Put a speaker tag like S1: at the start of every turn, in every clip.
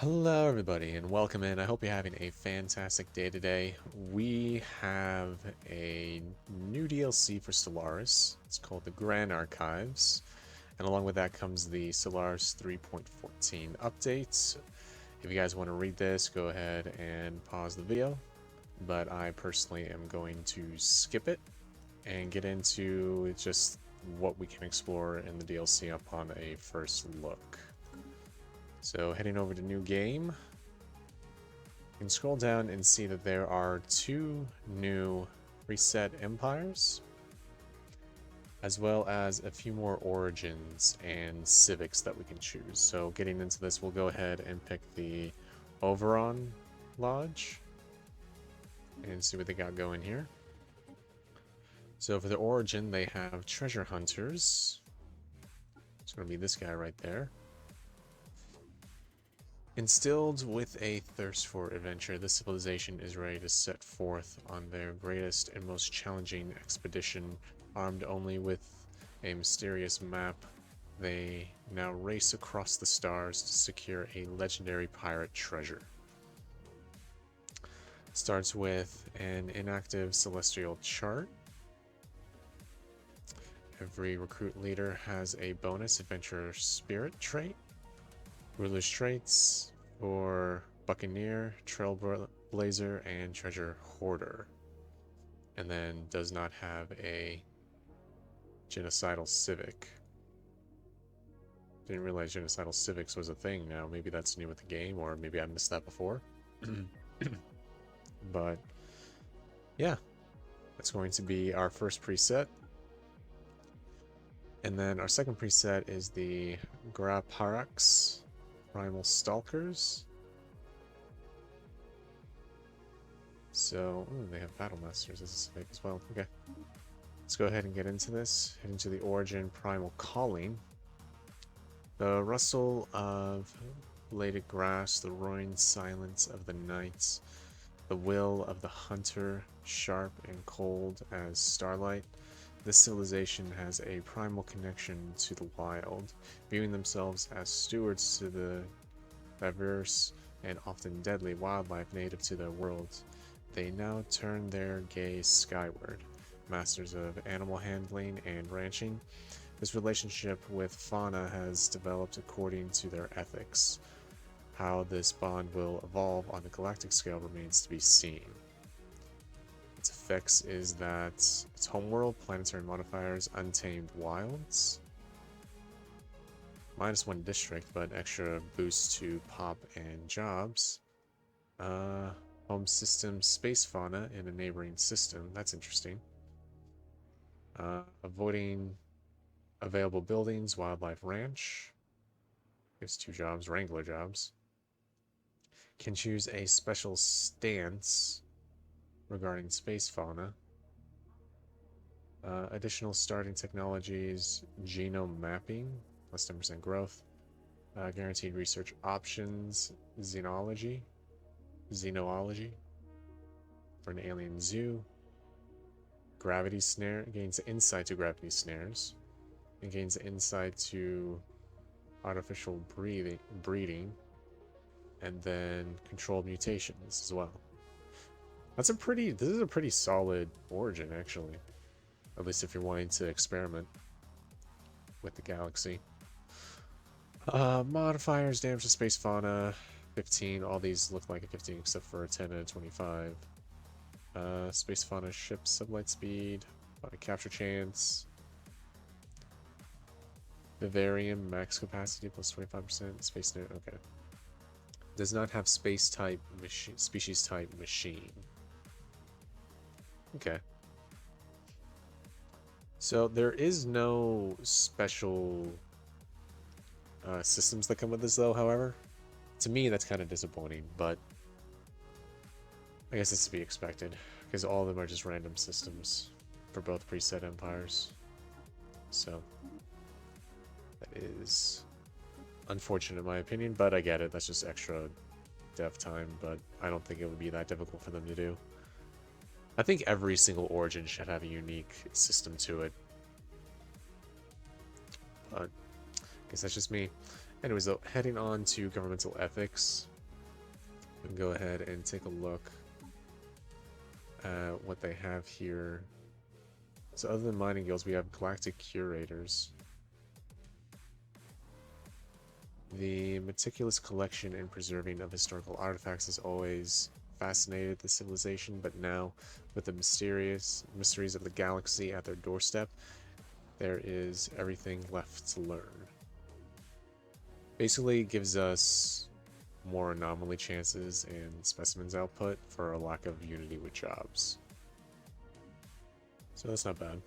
S1: Hello everybody and welcome in. I hope you're having a fantastic day today. We have a new DLC for Stellaris. It's called the Grand Archives. And along with that comes the Stellaris 3.14 update. If you guys want to read this, go ahead and pause the video. But I personally am going to skip it and get into just what we can explore in the DLC upon a first look. So heading over to new game, you can scroll down and see that there are two new preset empires, as well as a few more origins and civics that we can choose. So getting into this, we'll go ahead and pick the Overon Lodge and see what they got going here. So for the origin, they have treasure hunters. It's going to be this guy right there. Instilled with a thirst for adventure, this civilization is ready to set forth on their greatest and most challenging expedition. Armed only with a mysterious map, they now race across the stars to secure a legendary pirate treasure. Starts with an inactive celestial chart. Every recruit leader has a bonus adventurer spirit trait. Ruler's traits for Buccaneer, Trailblazer, and Treasure Hoarder. And then does not have a genocidal civic. Didn't realize genocidal civics was a thing now. Maybe that's new with the game, or maybe I missed that before. But yeah, that's going to be our first preset. And then our second preset is the Graparax Primal Stalkers. So, they have Battle Masters as a civic as well. Okay. Let's go ahead and get into this. Head into the origin Primal Calling. The rustle of bladed grass, the roaring silence of the nights, the will of the hunter, sharp and cold as starlight. This civilization has a primal connection to the wild, viewing themselves as stewards to the diverse and often deadly wildlife native to their world. They now turn their gaze skyward, masters of animal handling and ranching. This relationship with fauna has developed according to their ethics. How this bond will evolve on the galactic scale remains to be seen. Its effects is that its homeworld, planetary modifiers, untamed wilds, -1 district, but extra boost to pop and jobs. Home system space fauna in a neighboring system. That's interesting. Avoiding available buildings, wildlife ranch. Gives 2 jobs, wrangler jobs. Can choose a special stance regarding space fauna. Additional starting technologies, genome mapping, plus 10% growth. Guaranteed research options, xenology for an alien zoo. Gravity snare, gains insight to gravity snares, and gains insight to artificial breeding, and then controlled mutations as well. This is a pretty solid origin, actually. At least if you're wanting to experiment with the galaxy. Modifiers, damage to space fauna, 15. All these look like a 15 except for a 10 and a 25. Space fauna ship sublight speed, capture chance. Vivarium max capacity plus 25%. Space net, okay. Does not have space type species type machine. Okay. So there is no special systems that come with this, though, however. To me, that's kind of disappointing, but I guess it's to be expected, because all of them are just random systems for both preset empires. So that is unfortunate in my opinion, but I get it. That's just extra dev time, but I don't think it would be that difficult for them to do. I think every single origin should have a unique system to it. But I guess that's just me. Anyways, though, heading on to governmental ethics. We can go ahead and take a look at what they have here. So other than mining guilds, we have galactic curators. The meticulous collection and preserving of historical artifacts has always fascinated the civilization, but now, with the mysteries of the galaxy at their doorstep, there is everything left to learn. Basically, it gives us more anomaly chances and specimens output for a lack of unity with jobs. So that's not bad.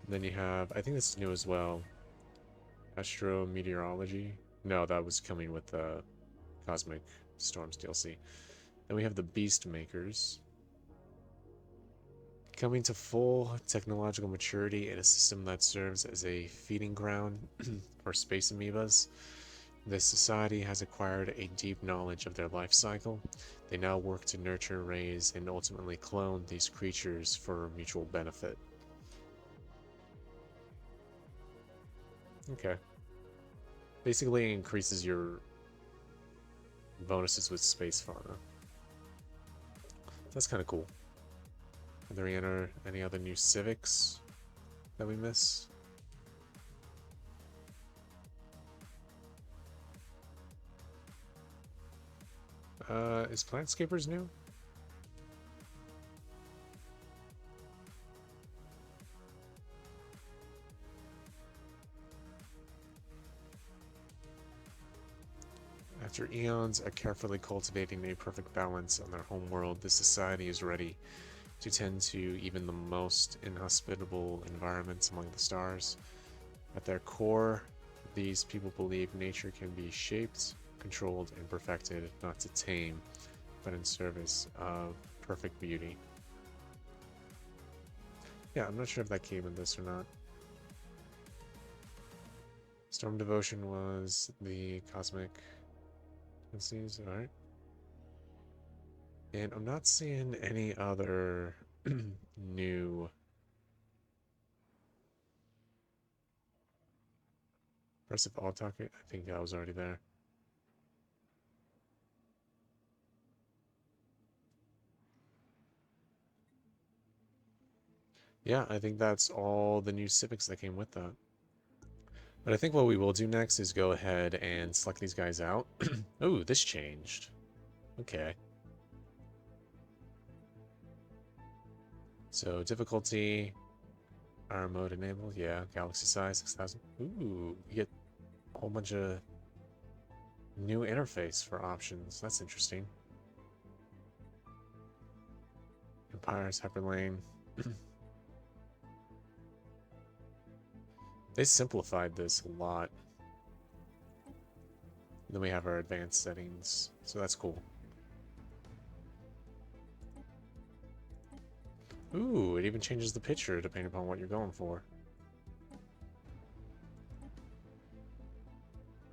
S1: And then you have, I think this is new as well, astrometeorology. No, that was coming with the Cosmic Storms DLC. Then we have the Beast Makers. Coming to full technological maturity in a system that serves as a feeding ground for space amoebas, this society has acquired a deep knowledge of their life cycle. They now work to nurture, raise, and ultimately clone these creatures for mutual benefit. Okay. Basically increases your bonuses with space fauna. That's kind of cool. Are there any other new civics that we miss? Is Plantscapers new? After eons of carefully cultivating a perfect balance on their home world, this society is ready to tend to even the most inhospitable environments among the stars. At their core, these people believe nature can be shaped, controlled, and perfected, not to tame, but in service of perfect beauty. Yeah, I'm not sure if that came in this or not. Storm Devotion was the cosmic disease, alright. And I'm not seeing any other new impressive all talker. I think I was already there. Yeah, I think that's all the new civics that came with that. But I think what we will do next is go ahead and select these guys out. Ooh, this changed. Okay. So difficulty, our mode enabled. Yeah, galaxy size 6,000. Ooh, you get a whole bunch of new interface for options. That's interesting. Empires, Hyperlane. They simplified this a lot. Then we have our advanced settings, so that's cool. Ooh, it even changes the picture depending upon what you're going for.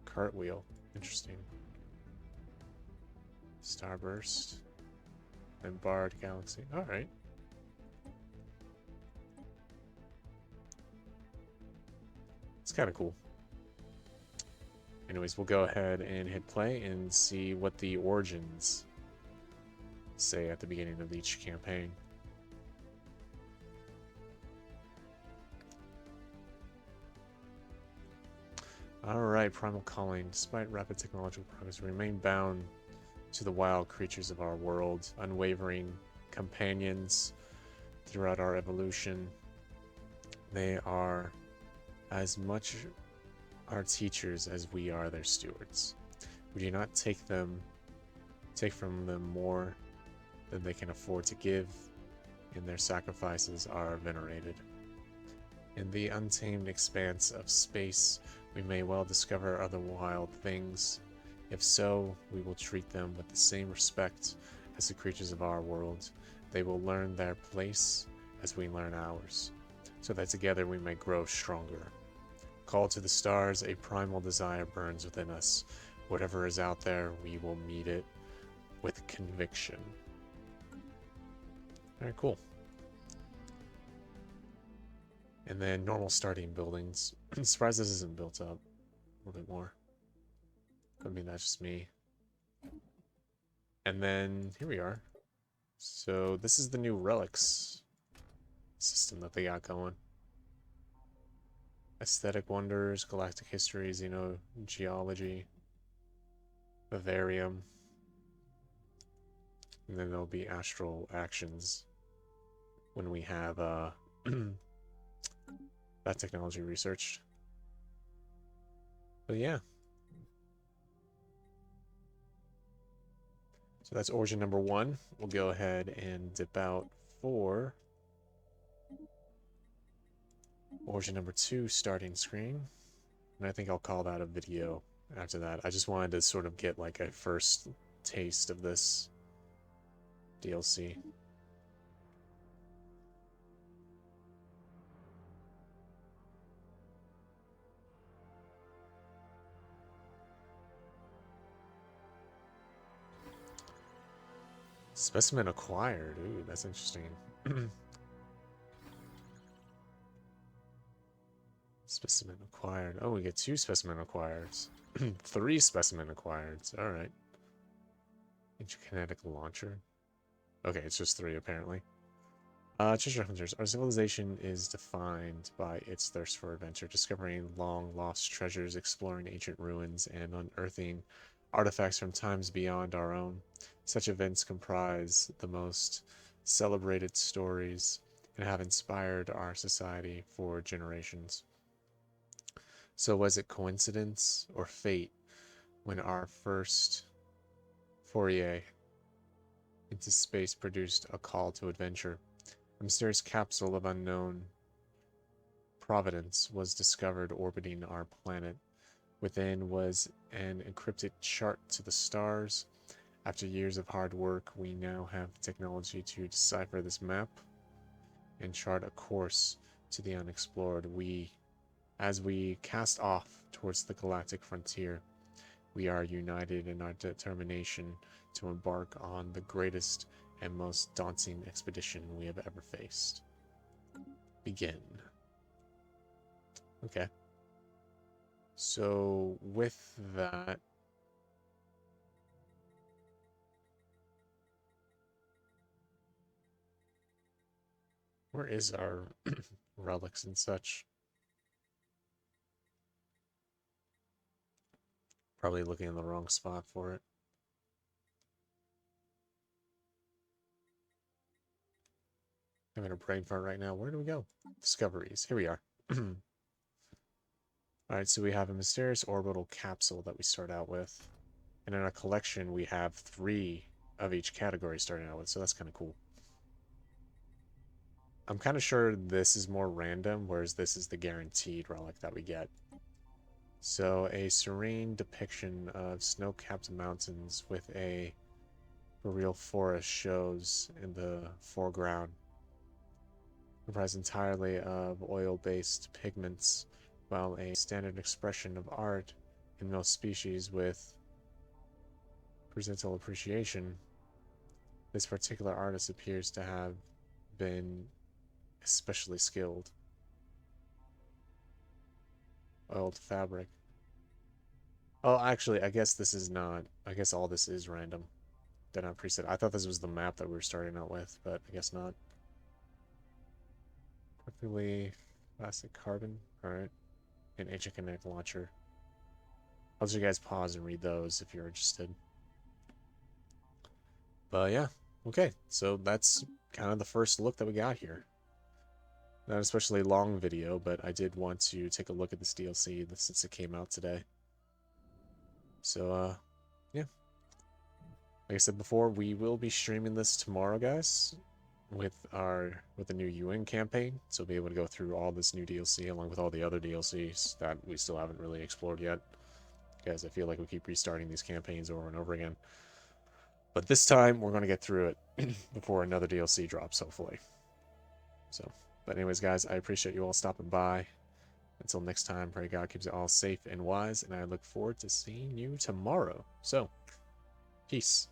S1: Cartwheel. Interesting. Starburst. And Barred Galaxy. Alright. It's kind of cool. Anyways, we'll go ahead and hit play and see what the origins say at the beginning of each campaign. Alright, Primal Calling. Despite rapid technological progress, we remain bound to the wild creatures of our world, unwavering companions throughout our evolution. They are as much our teachers as we are their stewards. We do not take from them more than they can afford to give, and their sacrifices are venerated. In the untamed expanse of space, we may well discover other wild things. If so, we will treat them with the same respect as the creatures of our world. They will learn their place as we learn ours, so that together we may grow stronger. Called to the stars, a primal desire burns within us. Whatever is out there, we will meet it with conviction. Alright, cool. And then normal starting buildings. I'm surprised this isn't built up a little bit more. I mean, that's just me. And then here we are. So this is the new relics system that they got going. Aesthetic wonders, galactic history, xenogeology, vivarium, and then there'll be astral actions when we have that technology researched. But yeah. So that's origin number 1. We'll go ahead and dip out for origin number 2 starting screen. And I think I'll call that a video after that. I just wanted to sort of get like a first taste of this DLC. Specimen acquired. Ooh, that's interesting. Specimen acquired. Oh, we get 2 specimen acquired. 3 specimen acquired. Alright. Interkinetic launcher. Okay, it's just 3 apparently. Treasure hunters. Our civilization is defined by its thirst for adventure, discovering long-lost treasures, exploring ancient ruins, and unearthing artifacts from times beyond our own. Such events comprise the most celebrated stories and have inspired our society for generations. So was it coincidence or fate when our first foray into space produced a call to adventure? A mysterious capsule of unknown provenance was discovered orbiting our planet. Within was an encrypted chart to the stars. After years of hard work, we now have technology to decipher this map and chart a course to the unexplored. As we cast off towards the galactic frontier, we are united in our determination to embark on the greatest and most daunting expedition we have ever faced. Begin. Okay. So, with that, where is our relics and such? Probably looking in the wrong spot for it. Having a brain fart right now. Where do we go? Discoveries. Here we are. Alright, so we have a mysterious orbital capsule that we start out with. And in our collection, we have 3 of each category starting out with, so that's kind of cool. I'm kind of sure this is more random, whereas this is the guaranteed relic that we get. So, a serene depiction of snow-capped mountains with a boreal forest shows in the foreground, comprised entirely of oil-based pigments, while a standard expression of art in most species with presental appreciation. This particular artist appears to have been especially skilled. Oiled fabric. Oh, actually, I guess this is not. I guess all this is random. They're not preset. I thought this was the map that we were starting out with, but I guess not. Perfectly plastic carbon. Alright. An ancient kinetic launcher. I'll let you guys pause and read those if you're interested. But yeah. Okay, so that's kind of the first look that we got here. Not especially long video, but I did want to take a look at this DLC since it came out today. So, yeah. Like I said before, we will be streaming this tomorrow, guys, with the new UN campaign. So we'll be able to go through all this new DLC along with all the other DLCs that we still haven't really explored yet. Guys, I feel like we keep restarting these campaigns over and over again. But this time, we're going to get through it before another DLC drops, hopefully. So, but anyways, guys, I appreciate you all stopping by. Until next time, pray God keeps you all safe and wise, and I look forward to seeing you tomorrow. So, peace.